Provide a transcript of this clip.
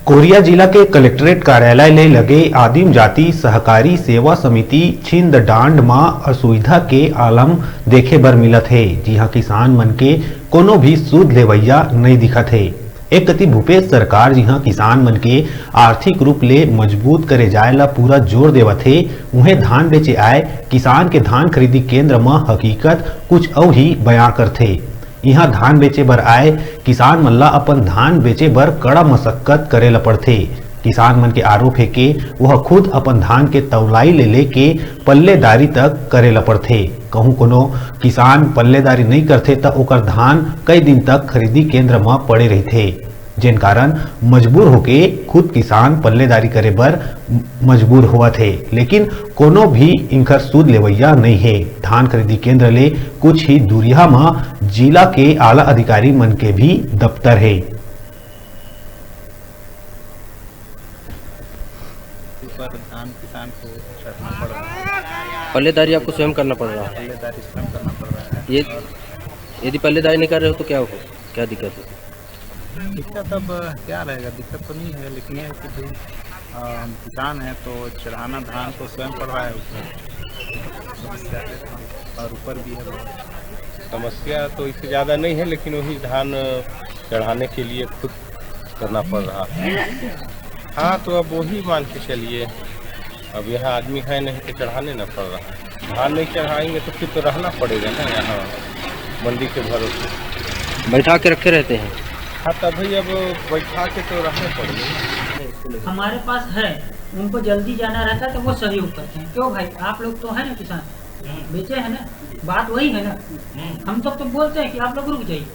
Korea जिला के collectorate कार्यालय ले लगे आदिम जाति सहकारी सेवा समिति छिंदडांड मां असुविधा के आलम देखे बर मिलत हे। जिहां किसान मन के कोनो भी सूद लेवैया नहीं दिखत हे। एक कति भूपेश सरकार जिहां किसान मन के आर्थिक रूप ले मजबूत करे जाए ला पूरा जोर देवत हे, उन्हें धान बेचे आए किसान के धान खरीदी केंद्र में हकीकत कुछ और ही बयां करथे। यहाँ धान बेचे बर आए किसान मन ला अपन धान बेचे बर कड़ा मशक्कत करे ला पड़थे। किसान मन के आरोप है कि वह खुद अपन धान के तौलाई ले लेके पल्लेदारी तक करे ला पड़थे। कहूँ कोनो किसान पल्लेदारी नहीं करथे त ओकर धान कई दिन तक खरीदी केंद्र में पड़े रहथे, जिन कारण मजबूर होके खुद किसान पल्लेदारी करे बर मजबूर हुआ थे। लेकिन कोनो भी इनकर सूद लेवैया नहीं है। धान खरीदी केंद्र ले कुछ ही दूरिया में जिला के आला अधिकारी मन के भी दफ्तर है। धान किसान को चढ़ना पड़ रहा है। पल्लेदारी आपको स्वयं करना पड़ रहा है। पल्लेदारी स्वयं करना पड़ रहा है। ये यदि पल्लेदारी नहीं कर रहे हो तो क्या हो, क्या दिक्कत है? दिक्कत अब क्या रहेगा, दिक्कत तो नहीं है, लेकिन यह है कि भाई हम किसान हैं तो चढ़ाना धान को स्वयं पड़ रहा है। ऊपर समस्या है और ऊपर भी है। समस्या तो इससे ज़्यादा नहीं है, लेकिन वही धान चढ़ाने के लिए खुद करना पड़ रहा है। हाँ, तो अब वही मान के चलिए, अब यहाँ आदमी है नहीं तो चढ़ाने ना पड़ रहा है। धान नहीं चढ़ाएंगे तो फिर तो रहना पड़ेगा ना यहाँ मंडी के भरोसे। बैठा के रखे रहते हैं। हाँ, तभी अब बैठा के तो रहने पड़ेगा। हमारे पास है, उनको जल्दी जाना रहता है तो वो सहयोग करते हैं। क्यों भाई, आप लोग तो है ना किसान, बेचे है ना, बात वही है ना। हम सब तो बोलते हैं कि आप लोग रुक जाइए।